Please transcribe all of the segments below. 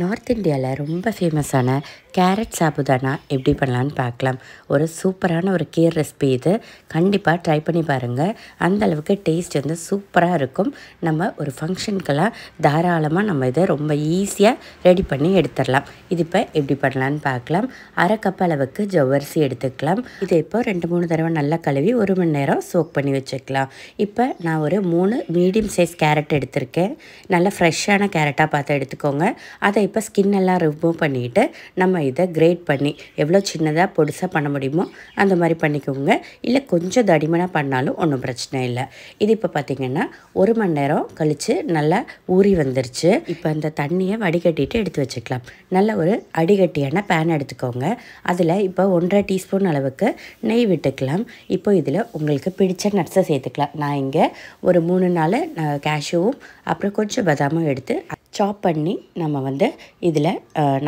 North இந்தியாவில் ரொம்ப ஃபேமஸான கேரட் சாபுதானா எப்படி பண்ணலான்னு பார்க்கலாம். ஒரு சூப்பரான ஒரு கீர் ரெசிபி இது. கண்டிப்பாக ட்ரை பண்ணி பாருங்கள். அந்த அளவுக்கு டேஸ்ட் வந்து சூப்பராக இருக்கும். நம்ம ஒரு ஃபங்க்ஷனுக்கெல்லாம் தாராளமாக நம்ம இதை ரொம்ப ஈஸியாக ரெடி பண்ணி எடுத்துடலாம். இது இப்போ எப்படி பண்ணலான்னு பார்க்கலாம். அரை கப் அளவுக்கு ஜவ்வரிசி எடுத்துக்கலாம். இதை இப்போ 2-3 தடவை நல்லா கழுவி 1 மணி நேரம் சோக் பண்ணி வச்சுக்கலாம். இப்போ நான் ஒரு 3 மீடியம் சைஸ் கேரட் எடுத்திருக்கேன். நல்லா ஃப்ரெஷ்ஷான கேரட்டாக பார்த்து எடுத்துக்கோங்க. அதை இப்போ ஸ்கின் எல்லாம் ரிமூவ் பண்ணிவிட்டு நம்ம இதை கிரேட் பண்ணி எவ்வளோ சின்னதாக பொடிசாக பண்ண முடியுமோ அந்த மாதிரி பண்ணிக்கோங்க. இல்லை கொஞ்சம் தடிமனாக பண்ணாலும் ஒன்றும் பிரச்சனை இல்லை. இது இப்போ பார்த்திங்கன்னா 1 மணி நேரம் கழித்து நல்லா ஊறி வந்துருச்சு. இப்போ அந்த தண்ணியை வடிகட்டிட்டு எடுத்து வச்சுக்கலாம். நல்ல ஒரு அடிகட்டியான பேன் எடுத்துக்கோங்க. அதில் இப்போ 1.5 டீஸ்பூன் அளவுக்கு நெய் விட்டுக்கலாம். இப்போ இதில் உங்களுக்கு பிடிச்ச நட்ஸை சேர்த்துக்கலாம். நான் இங்கே ஒரு 3-4 கேஷ்யூவும் அப்புறம் கொஞ்சம் பதாமும் எடுத்து சாப் பண்ணி நம்ம வந்து இதில்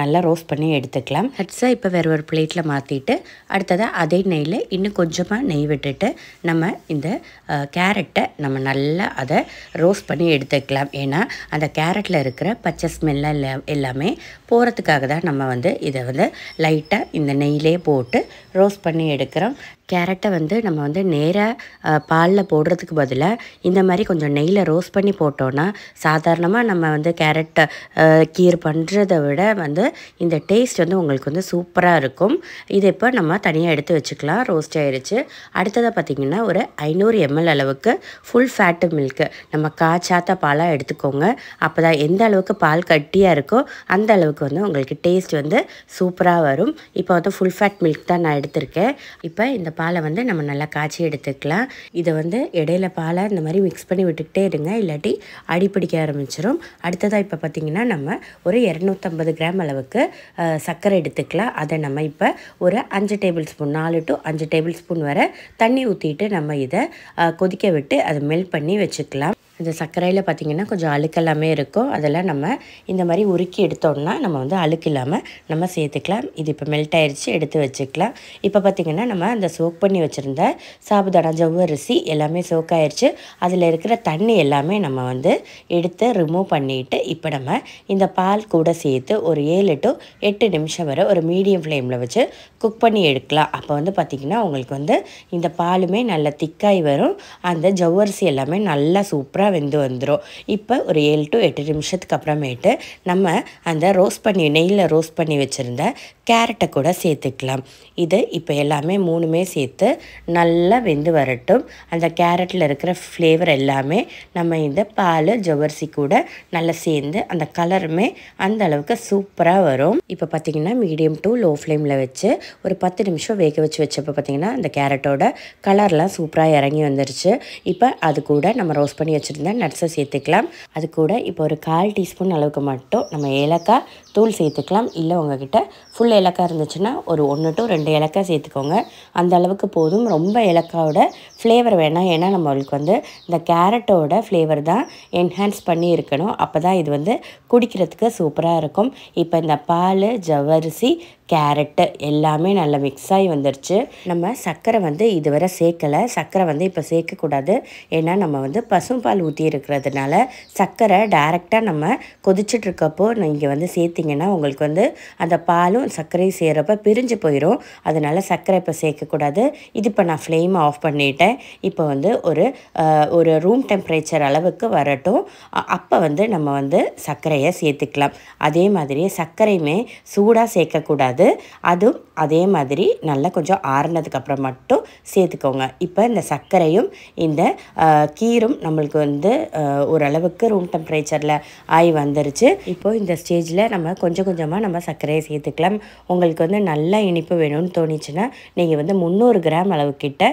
நல்லா ரோஸ்ட் பண்ணி எடுத்துக்கலாம். நட்ஸை இப்போ வேறு ஒரு பிளேட்டில் மாற்றிட்டு அடுத்ததாக அதே நெய்யில் இன்னும் கொஞ்சமாக நெய் விட்டுட்டு நம்ம இந்த கேரட்டை நம்ம நல்லா அதை ரோஸ்ட் பண்ணி எடுத்துக்கலாம். ஏன்னா அந்த கேரட்டில் இருக்கிற பச்சை ஸ்மெல்ல எல்லாமே போகிறதுக்காக தான் நம்ம வந்து இதை வந்து லைட்டாக இந்த நெய்யிலே போட்டு ரோஸ்ட் பண்ணி எடுக்கிறோம். கேரட்டை வந்து நம்ம வந்து நேராக பாலில் போடுறதுக்கு பதிலாக இந்த மாதிரி கொஞ்சம் நெய்யில் ரோஸ்ட் பண்ணி போட்டோன்னா சாதாரணமாக நம்ம வந்து கேரட்டை கீர் பண்ணுறதை விட வந்து இந்த டேஸ்ட் வந்து உங்களுக்கு வந்து சூப்பராக இருக்கும். இதை இப்போ நம்ம தனியாக எடுத்து வச்சுக்கலாம். ரோஸ்ட் ஆகிடுச்சு. அடுத்ததாக பார்த்திங்கன்னா ஒரு 500 ml அளவுக்கு ஃபுல் ஃபேட்டு மில்க்கு நம்ம காய்ச்சாத்த பாலாக எடுத்துக்கோங்க. அப்போ தான் எந்த அளவுக்கு பால் கட்டியாக இருக்கோ அந்த அளவுக்கு வந்து உங்களுக்கு டேஸ்ட் வந்து சூப்பராக வரும். இப்போ வந்து ஃபுல் ஃபேட் மில்க் தான் நான் எடுத்திருக்கேன். இப்போ இந்த பாலை வந்து நம்ம நல்லா காய்ச்சி எடுத்துக்கலாம். இதை வந்து இடையில பாலை இந்த மாதிரி மிக்ஸ் பண்ணி விட்டுக்கிட்டே இருங்க, இல்லாட்டி அடிப்பிடிக்க ஆரம்பிச்சிடும். அடுத்ததாக இப்போ பார்த்திங்கன்னா நம்ம ஒரு 250 கிராம் அளவுக்கு சர்க்கரை எடுத்துக்கலாம். அதை நம்ம இப்போ ஒரு 5 table spoon 4 to 5 table spoon வரை தண்ணி ஊற்றிட்டு நம்ம இதை கொதிக்க விட்டு அதை மெல்ட் பண்ணி வச்சுக்கலாம். இந்த சர்க்கரையில் பார்த்திங்கன்னா கொஞ்சம் அழுக்கெல்லாமே இருக்கும். அதெல்லாம் நம்ம இந்த மாதிரி உருக்கி எடுத்தோம்னா நம்ம வந்து அழுக்கு இல்லாமல் நம்ம சேர்த்துக்கலாம். இது இப்போ மெல்ட் ஆயிடுச்சு, எடுத்து வச்சுக்கலாம். இப்போ பார்த்திங்கன்னா நம்ம அந்த சோக் பண்ணி வச்சுருந்த சாபுதானா ஜவ்வரிசி எல்லாமே சோக் ஆயிடுச்சு. அதில் இருக்கிற தண்ணி எல்லாமே நம்ம வந்து எடுத்து ரிமூவ் பண்ணிவிட்டு இப்போ நம்ம இந்த பால் கூட சேர்த்து ஒரு 7 to 8 நிமிஷம் வரை ஒரு மீடியம் ஃப்ளேமில் வச்சு குக் பண்ணி எடுக்கலாம். அப்போ வந்து பார்த்திங்கன்னா உங்களுக்கு வந்து இந்த பாலுமே நல்லா திக்காய் வரும். அந்த ஜவ்வரிசி எல்லாமே நல்லா சூப்பராக வெந்து வந்துடும். இப்போ ஒரு 7 to 8 நிமிஷத்துக்கு அப்புறமேட்டு நம்ம அந்த நெய்யில் ரோஸ்ட் பண்ணி வச்சுருந்த கேரட்டை கூட சேர்த்துக்கலாம். இது இப்போ எல்லாமே 3மே சேர்த்து நல்லா வெந்து வரட்டும். அந்த கேரட்டில் இருக்கிற ஃப்ளேவர் எல்லாமே நம்ம இந்த பால் ஜவ்வரிசி கூட நல்லா சேர்ந்து அந்த கலருமே அந்த அளவுக்கு சூப்பராக வரும். இப்போ பார்த்திங்கன்னா மீடியம் டு லோ ஃப்ளேமில் வச்சு ஒரு 10 நிமிஷம் வேக வச்சப்போ பார்த்திங்கன்னா அந்த கேரட்டோட கலர்லாம் சூப்பராக இறங்கி வந்துருச்சு. இப்போ அது கூட நம்ம ரோஸ்ட் பண்ணி வச்சுருந்த நட்ஸை சேர்த்துக்கலாம். அது கூட இப்போ ஒரு 1/4 டீஸ்பூன் அளவுக்கு மட்டும் நம்ம ஏலக்காய் தூள் சேர்த்துக்கலாம். இல்லை உங்ககிட்ட ஃபுல் ஏலக்காய் இருந்துச்சுன்னா ஒரு 1 to 2 ஏலக்காய் சேர்த்துக்கோங்க. அந்த அளவுக்கு போதும். ரொம்ப ஏலக்காயோட ஃப்ளேவர் வேணாம். ஏன்னா நம்மளுக்கு வந்து இந்த கேரட்டோட ஃப்ளேவர் தான் என்ஹான்ஸ் பண்ணி இருக்கணும். அப்போ தான் இது வந்து குடிக்கிறதுக்கு சூப்பராக இருக்கும். இப்போ இந்த பால் ஜவ்வரிசி கேரட்டு எல்லாமே நல்லா மிக்ஸ் ஆகி வந்துருச்சு. நம்ம சர்க்கரை வந்து இதுவரை சேர்க்கலை. சர்க்கரை வந்து இப்போ சேர்க்கக்கூடாது. ஏன்னா நம்ம வந்து பசும்பால் ஊற்றி இருக்கிறதுனால சர்க்கரை டைரெக்டாக நம்ம கொதிச்சிட்ருக்கப்போ நீங்கள் வந்து சேர்த்திங்கன்னா உங்களுக்கு வந்து அந்த பாலும் சர்க்கரையும் சேர்கிறப்ப பிரிஞ்சு போயிடும். அதனால் சர்க்கரை இப்போ சேர்க்கக்கூடாது. இது இப்போ நான் ஃப்ளேம் ஆஃப் பண்ணிட்டேன். இப்போ வந்து ஒரு ரூம் டெம்பரேச்சர் அளவுக்கு வரட்டும். அப்போ வந்து நம்ம வந்து சர்க்கரையை சேர்த்துக்கலாம். அதே மாதிரி சர்க்கரையுமே சூடாக சேர்க்கக்கூடாது. அதுவும் அதே மாதிரி நல்லா கொஞ்சம் ஆறுனதுக்கப்புறம் மட்டும் சேர்த்துக்கோங்க. இப்போ இந்த சர்க்கரையும் இந்த கீரும் நம்மளுக்கு வந்து ஓரளவுக்கு ரூம் டெம்பரேச்சரில் ஆகி வந்துருச்சு. இப்போ இந்த ஸ்டேஜில் நம்ம கொஞ்சம் கொஞ்சமாக நம்ம சர்க்கரையை சேர்த்துக்கலாம். உங்களுக்கு வந்து நல்லா இனிப்பு வேணும்னு தோணிச்சுன்னா நீங்கள் வந்து 300 கிராம் அளவுக்கிட்ட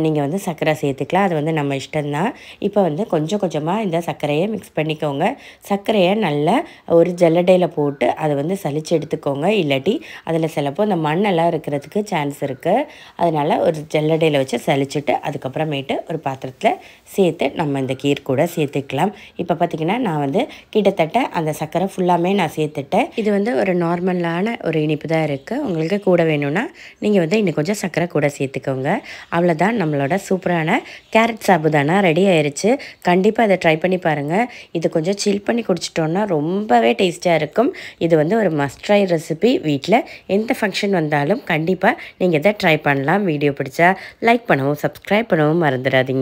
நீங்கள் வந்து சர்க்கரை சேர்த்துக்கலாம். அது வந்து நம்ம இஷ்டம்தான். இப்போ வந்து கொஞ்சம் கொஞ்சமாக இந்த சர்க்கரையை மிக்ஸ் பண்ணிக்கோங்க. சர்க்கரையை நல்லா ஒரு ஜல்லடையில் போட்டு அதை வந்து சலிச்சு எடுத்துக்கோங்க. இல்லாட்டி அதில் சிலப்போ இந்த மண்ணெல்லாம் இருக்கிறதுக்கு சான்ஸ் இருக்குது. அதனால் ஒரு ஜல்லடையில் வச்சு சலிச்சுட்டு அதுக்கப்புறமேட்டு ஒரு பாத்திரத்தில் சேர்த்து நம்ம இந்த கீர் கூட சேர்த்துக்கலாம். இப்போ பார்த்திங்கன்னா நான் வந்து கிட்டத்தட்ட அந்த சர்க்கரை ஃபுல்லாமே நான் சேர்த்துட்டேன். இது வந்து ஒரு நார்மலான ஒரு இனிப்பு தான் இருக்குது. உங்களுக்கு கூட வேணும்னா நீங்கள் வந்து இன்னும் கொஞ்சம் சர்க்கரை கூட சேர்த்துக்கோங்க. அவ்வளோதான், நம்மளோட சூப்பரான கேரட் சாபுதானா ரெடி ஆயிடுச்சு. கண்டிப்பாக அதை ட்ரை பண்ணி பாருங்கள். இது கொஞ்சம் சில் பண்ணி குடிச்சிட்டோன்னா ரொம்பவே டேஸ்ட்டாக இருக்கும். இது வந்து ஒரு மஸ்ட் ட்ரை ரெசிபி. வீட்டில் எந்த ஃபங்க்ஷன் வந்தாலும் கண்டிப்பாக நீங்கள் இதை ட்ரை பண்ணலாம். வீடியோ பிடிச்சா லைக் பண்ணவும் சப்ஸ்கிரைப் பண்ணவும் மறந்துடாதீங்க.